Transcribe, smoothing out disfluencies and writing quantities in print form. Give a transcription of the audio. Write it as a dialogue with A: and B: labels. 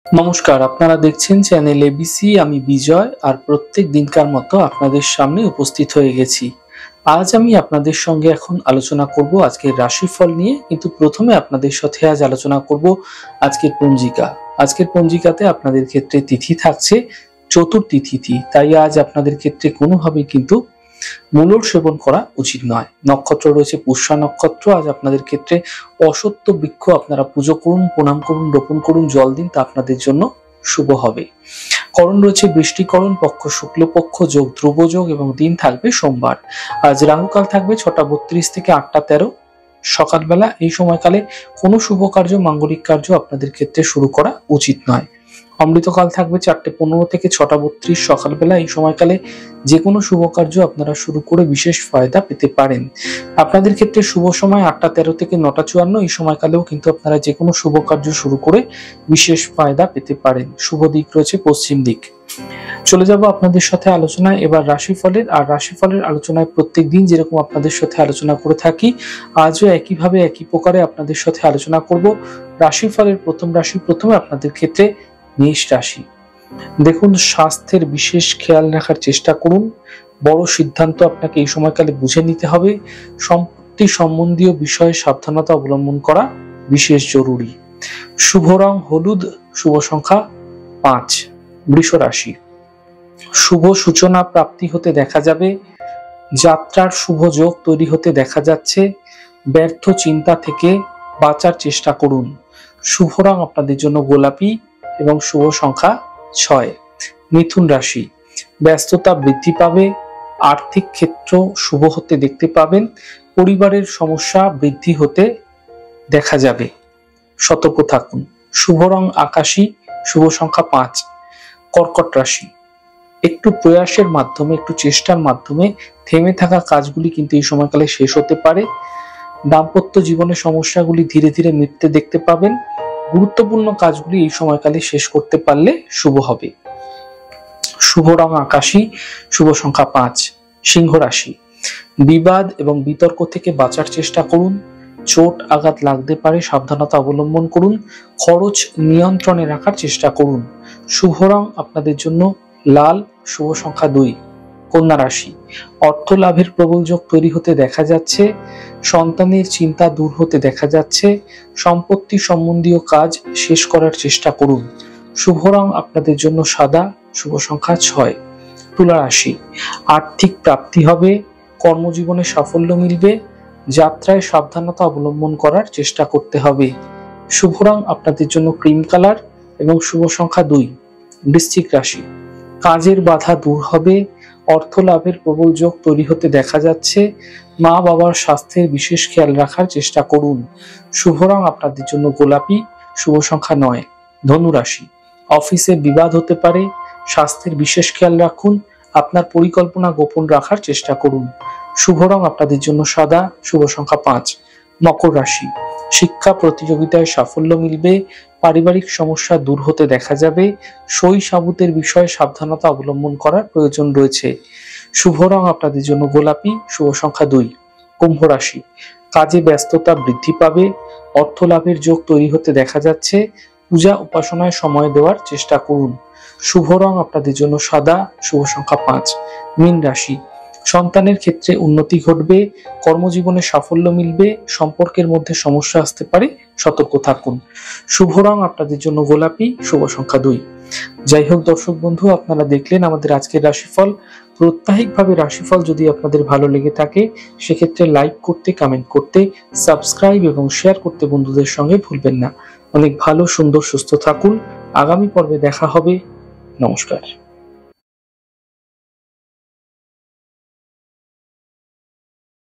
A: নমস্কার, আপনারা দেখছেন চ্যানেল এবিসি। আমি বিজয়, আর প্রত্যেক দিনকার মতো আপনাদের সামনে উপস্থিত হয়ে গেছি। আজ আমি আপনাদের সঙ্গে এখন আলোচনা করব আজকের রাশিফল নিয়ে, কিন্তু প্রথমে আপনাদের সাথে আজ আলোচনা করব আজকের পঞ্জিকা। আজকের পঞ্জিকাতে আপনাদের ক্ষেত্রে তিথি থাকছে চতুর্থী তিথি, তাই আজ আপনাদের ক্ষেত্রে কোনোভাবেই কিন্তু মূলর সেবন করা উচিত নয়। নক্ষত্র রয়েছে পুষ্যা নক্ষত্র। আজ আপনাদের ক্ষেত্রে অসত্য বৃক্ষ আপনারা পুজো করুন, প্রণাম করুন, রোপণ করুন, জল দিন, তা আপনাদের জন্য শুভ হবে। করণ রয়েছে বৃষ্টিকরণ, পক্ষ শুক্লপক্ষ, যোগ ধ্রুব যোগ এবং দিন থাকবে সোমবার। আজ রাহুকাল থাকবে 6টা 32 থেকে 8টা 13 সকালবেলা। এই সময়কালে কোনো শুভ কার্য, মাঙ্গলিক কার্য আপনাদের ক্ষেত্রে শুরু করা উচিত নয়। অমৃতকাল থাকবে 4টা 15 থেকে 6টা 32 সকালবেলা। এই সময়কালে যে কোনো শুভ কার্য আপনারা শুরু করে বিশেষ ফায়দা পেতে পারেন। আপনাদের ক্ষেত্রে শুভ সময় 8টা 13 থেকে 9টা 54। এই সময়কালেও কিন্তু আপনারা যে কোনো শুভ কার্য শুরু করে বিশেষ ফায়দা পেতে পারেন। শুভ দিক রয়েছে পশ্চিম দিক। চলে যাব আপনাদের সাথে আলোচনায় এবার রাশিফলের। আর রাশিফলের আলোচনায় প্রত্যেক দিন যেরকম আপনাদের সাথে আলোচনা করে থাকি, আজও একইভাবে একই প্রকারে আপনাদের সাথে আলোচনা করব। রাশিফলের প্রথম রাশি, প্রথমে আপনাদের ক্ষেত্রে মেষ রাশি। দেখুন, স্বাস্থ্যের বিশেষ খেয়াল রাখার চেষ্টা করুন। বড় সিদ্ধান্ত আপনাকে এই সময়কালে বুঝে নিতে হবে। সম্পত্তি সম্বন্ধীয় বিষয়ে সাবধানতা অবলম্বন করা বিশেষ জরুরি। শুভ রং হলুদ, শুভ সংখ্যা 5। বৃষ রাশি। শুভ সূচনা প্রাপ্তি হতে দেখা যাবে। যাত্রার শুভ যোগ তৈরি হতে দেখা যাচ্ছে। ব্যর্থ চিন্তা থেকে বাঁচার চেষ্টা করুন। শুভ রং আপনাদের জন্য গোলাপি এবং শুভ সংখ্যা 6। মিথুন রাশি। ব্যস্ততা বৃদ্ধি পাবে। আর্থিক ক্ষেত্র শুভ হতে দেখতে পাবেন। পরিবারের সমস্যা বৃদ্ধি হতে দেখা যাবে, সতর্ক থাকুন। শুভ রং আকাশী, শুভ সংখ্যা 5। কর্কট রাশি। একটু প্রয়াসের মাধ্যমে, একটু চেষ্টার মাধ্যমে থেমে থাকা কাজগুলি কিন্তু এই সময়কালে শেষ হতে পারে। দাম্পত্য জীবনের সমস্যাগুলি ধীরে ধীরে মিটতে দেখতে পাবেন। গুরুত্বপূর্ণ কাজগুলি এই সময়কালে শেষ করতে পারলে শুভ হবে। শুভ রং আকাশী, শুভ সংখ্যা 5। সিংহ রাশি। বিবাদ এবং বিতর্ক থেকে বাঁচার চেষ্টা করুন। চোট আঘাত লাগতে পারে, সাবধানতা অবলম্বন করুন। খরচ নিয়ন্ত্রণে রাখার চেষ্টা করুন। শুভ রং আপনাদের জন্য লাল, শুভ সংখ্যা 2। কন্যা রাশি। অর্থ লাভের প্রবল যোগ তৈরি হতে দেখা যাচ্ছে। সন্তানের চিন্তা দূর হতে দেখা যাচ্ছে। সম্পত্তি সম্বন্ধীয় কাজ শেষ করার চেষ্টা করুন। শুভ রং আপনাদের জন্য সাদা, শুভ সংখ্যা 6। তুলা রাশি। আর্থিক প্রাপ্তি হবে। কর্মজীবনে সাফল্য মিলবে। যাত্রায় সাবধানতা অবলম্বন করার চেষ্টা করতে হবে। শুভ রং আপনাদের জন্য ক্রিম কালার এবং শুভ সংখ্যা 2। বৃশ্চিক রাশি। কাজের বাধা দূর হবে। অর্থ লাভের প্রবল যোগ তৈরি হতে দেখা যাচ্ছে। মা বাবার স্বাস্থ্যের বিশেষ খেয়াল রাখার চেষ্টা করুন। শুভ রং আপনাদের জন্য গোলাপি, শুভ সংখ্যা 9। ধনু রাশি। অফিসে বিবাদ হতে পারে। স্বাস্থ্যের বিশেষ খেয়াল রাখুন। আপনার পরিকল্পনা গোপন রাখার চেষ্টা করুন। শুভ রং আপনাদের জন্য সাদা, শুভ সংখ্যা 5। মকর রাশি। শিক্ষা প্রতিযোগিতায় সাফল্য মিলবে। পারিবারিক সমস্যা দূর হতে দেখা যাবে। সই সাবুতের বিষয়ে সাবধানতা অবলম্বন করার প্রয়োজন রয়েছে। শুভ রং আপনাদের জন্য গোলাপি, শুভ সংখ্যা 2। কুম্ভ রাশি। কাজে ব্যস্ততা বৃদ্ধি পাবে। অর্থ লাভের যোগ তৈরি হতে দেখা যাচ্ছে। পূজা উপাসনায় সময় দেওয়ার চেষ্টা করুন। শুভ রং আপনাদের জন্য সাদা, শুভ সংখ্যা 5। মীন রাশি। সন্তানের ক্ষেত্রে উন্নতি ঘটবে। কর্মজীবনে সাফল্য মিলবে। সম্পর্কের মধ্যে সমস্যা আসতে পারে, সতর্ক থাকুন। শুভ রং আপনাদের জন্য গোলাপি, শুভ সংখ্যা 2। যাই হোক দর্শক বন্ধু, আপনারা দেখলেন আমাদের আজকের রাশিফল। প্রত্যাহিকভাবে রাশিফল যদি আপনাদের ভালো লেগে থাকে, সেক্ষেত্রে লাইক করতে, কমেন্ট করতে, সাবস্ক্রাইব এবং শেয়ার করতে বন্ধুদের সঙ্গে ভুলবেন না। অনেক ভালো, সুন্দর, সুস্থ থাকুন। আগামী পর্বে দেখা হবে। নমস্কার।